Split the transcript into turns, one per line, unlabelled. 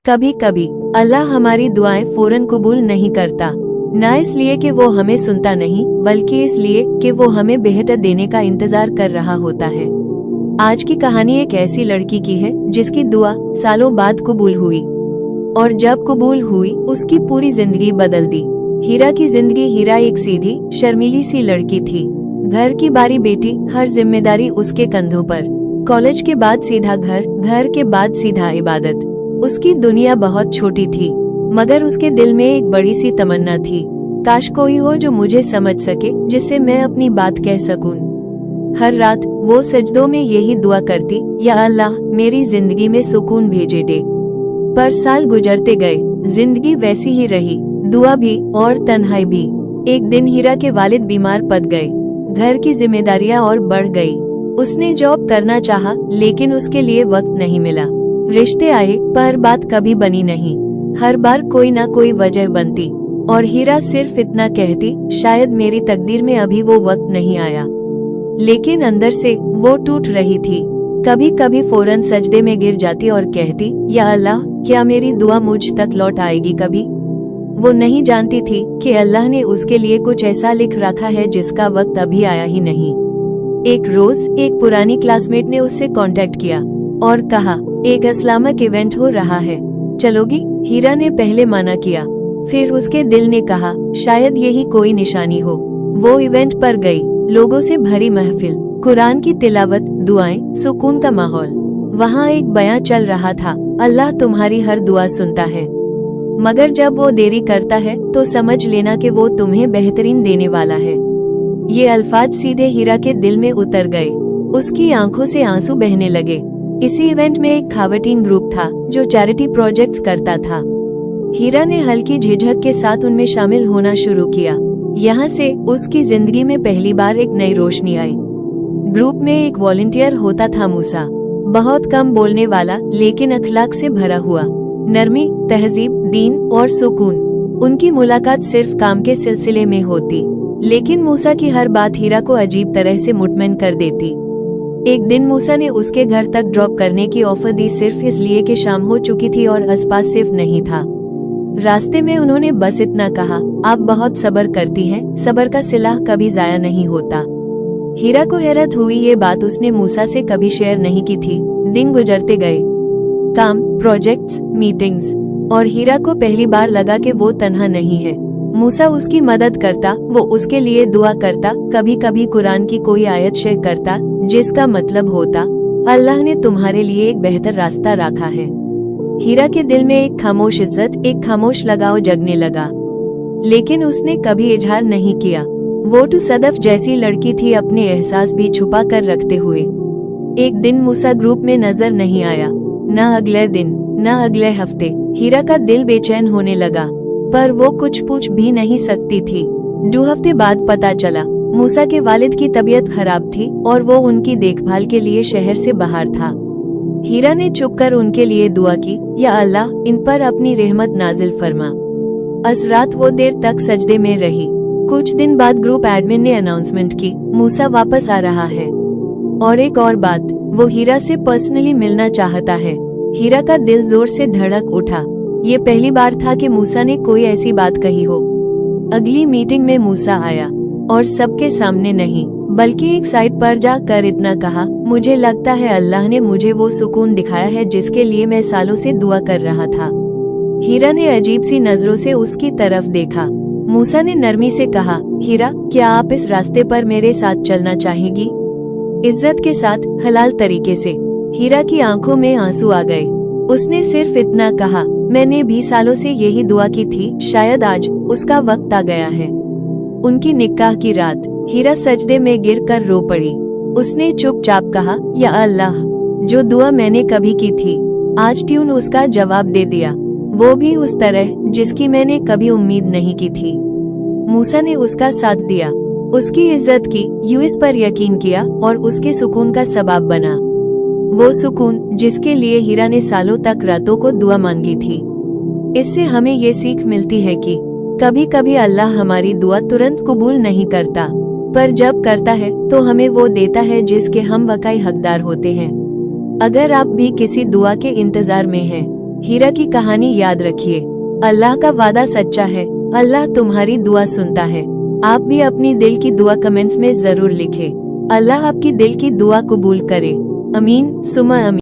कभी कभी अल्लाह हमारी दुआएं फौरन कबूल नहीं करता, न इसलिए कि वो हमें सुनता नहीं, बल्कि इसलिए कि वो हमें बेहतर देने का इंतजार कर रहा होता है। आज की कहानी एक ऐसी लड़की की है जिसकी दुआ सालों बाद कबूल हुई, और जब कबूल हुई उसकी पूरी जिंदगी बदल दी। हीरा की जिंदगी। हीरा एक सीधी शर्मीली सी लड़की थी, घर की बारी बेटी, हर जिम्मेदारी उसके कंधों पर। कॉलेज के बाद सीधा घर, घर के बाद सीधा इबादत। उसकी दुनिया बहुत छोटी थी, मगर उसके दिल में एक बड़ी सी तमन्ना थी, काश कोई हो जो मुझे समझ सके, जिससे मैं अपनी बात कह सकूं। हर रात वो सजदों में यही दुआ करती, या अल्लाह मेरी जिंदगी में सुकून भेजे दे। पर साल गुजरते गए, जिंदगी वैसी ही रही, दुआ भी और तन्हाई भी। एक दिन हीरा के वालिद बीमार पड़ गए, घर की जिम्मेदारियां और बढ़ गई। उसने जॉब करना चाहा, लेकिन उसके लिए वक्त नहीं मिला। रिश्ते आए, पर बात कभी बनी नहीं। हर बार कोई ना कोई वजह बनती, और हीरा सिर्फ इतना कहती, शायद मेरी तकदीर में अभी वो वक्त नहीं आया। लेकिन अंदर से वो टूट रही थी। कभी कभी फौरन सजदे में गिर जाती और कहती, या अल्लाह, क्या मेरी दुआ मुझ तक लौट आएगी कभी? वो नहीं जानती थी कि अल्लाह ने उसके लिए कुछ ऐसा लिख रखा है जिसका वक्त अभी आया ही नहीं। एक रोज एक पुरानी क्लासमेट ने उससे कांटेक्ट किया और कहा, एक इस्लामिक इवेंट हो रहा है, चलोगी? हीरा ने पहले मना किया, फिर उसके दिल ने कहा, शायद यही कोई निशानी हो। वो इवेंट पर गई। लोगों से भरी महफिल, कुरान की तिलावत, दुआएं, सुकून का माहौल। वहाँ एक बयां चल रहा था, अल्लाह तुम्हारी हर दुआ सुनता है, मगर जब वो देरी करता है तो समझ लेना कि वो तुम्हें बेहतरीन देने वाला है। ये अल्फाज सीधे हीरा के दिल में उतर गए। उसकी आंखों से आंसू बहने लगे। इसी इवेंट में एक खावटीन ग्रुप था जो चैरिटी प्रोजेक्ट्स करता था। हीरा ने हल्की झिझक के साथ उनमें शामिल होना शुरू किया। यहाँ से उसकी जिंदगी में पहली बार एक नई रोशनी आई। ग्रुप में एक वॉलंटियर होता था मूसा, बहुत कम बोलने वाला, लेकिन अखलाक से भरा हुआ। नरमी, तहजीब, दीन और सुकून। उनकी मुलाकात सिर्फ काम के सिलसिले में होती, लेकिन मूसा की हर बात हीरा को अजीब तरह से मुतमईन कर देती। एक दिन मूसा ने उसके घर तक ड्रॉप करने की ऑफर दी, सिर्फ इसलिए कि शाम हो चुकी थी और आसपास सिर्फ नहीं था। रास्ते में उन्होंने बस इतना कहा, आप बहुत सब्र करती हैं, सब्र का सिला कभी जाया नहीं होता। हीरा को हैरत हुई, ये बात उसने मूसा से कभी शेयर नहीं की थी। दिन गुजरते गए, काम, प्रोजेक्ट्स, मीटिंग्स, और हीरा को पहली बार लगा कि वो तन्हा नहीं है। मूसा उसकी मदद करता, वो उसके लिए दुआ करता, कभी कभी कुरान की कोई आयत शेयर करता, जिसका मतलब होता, अल्लाह ने तुम्हारे लिए एक बेहतर रास्ता रखा है। हीरा के दिल में एक खामोश इज्जत, एक खामोश लगाव जगने लगा, लेकिन उसने कभी इजहार नहीं किया। वो तो सदफ जैसी लड़की थी, अपने एहसास भी छुपा कर रखते हुए। एक दिन मूसा ग्रुप में नजर नहीं आया, न अगले दिन, न अगले हफ्ते। हीरा का दिल बेचैन होने लगा, पर वो कुछ पूछ भी नहीं सकती थी। 2 हफ्ते बाद पता चला, मूसा के वालिद की तबीयत खराब थी और वो उनकी देखभाल के लिए शहर से बाहर था। हीरा ने चुप कर उनके लिए दुआ की, या अल्लाह, इन पर अपनी रहमत नाजिल फरमा। अस रात वो देर तक सजदे में रही। कुछ दिन बाद ग्रुप एडमिन ने अनाउंसमेंट की, मूसा वापस आ रहा है। और एक और बात, वो हीरा से पर्सनली मिलना चाहता है। हीरा का दिल जोर से धड़क उठा। ये पहली बार था कि मूसा ने कोई ऐसी बात कही हो। अगली मीटिंग में मूसा आया, और सबके सामने नहीं, बल्कि एक साइड पर जाकर इतना कहा, मुझे लगता है अल्लाह ने मुझे वो सुकून दिखाया है जिसके लिए मैं सालों से दुआ कर रहा था। हीरा ने अजीब सी नजरों से उसकी तरफ देखा। मूसा ने नरमी से कहा, हीरा, क्या आप इस रास्ते पर मेरे साथ चलना चाहेगी? इज्जत के साथ, हलाल तरीके से। हीरा की आंखों में आंसू आ गए। उसने सिर्फ इतना कहा, मैंने भी सालों से यही दुआ की थी, शायद आज उसका वक्त आ गया है। उनकी निकाह की रात, हीरा सजदे में गिरकर रो पड़ी। उसने चुपचाप कहा, या अल्लाह, जो दुआ मैंने कभी की थी, आज ट्यून उसका जवाब दे दिया, वो भी उस तरह जिसकी मैंने कभी उम्मीद नहीं की थी। मूसा ने उसका साथ दिया, उसकी इज्जत की, यूएस पर यकीन किया और उसके सुकून का सबब बना। वो सुकून जिसके लिए हीरा ने सालों तक रातों को दुआ मांगी थी। इससे हमें ये सीख मिलती है कि कभी कभी अल्लाह हमारी दुआ तुरंत कबूल नहीं करता, पर जब करता है तो हमें वो देता है जिसके हम वाकई हकदार होते हैं। अगर आप भी किसी दुआ के इंतजार में हैं, हीरा की कहानी याद रखिए। अल्लाह का वादा सच्चा है, अल्लाह तुम्हारी दुआ सुनता है। आप भी अपनी दिल की दुआ कमेंट्स में जरूर लिखें। अल्लाह आपकी दिल की दुआ कबूल करे। अमीन सुमा अमीन।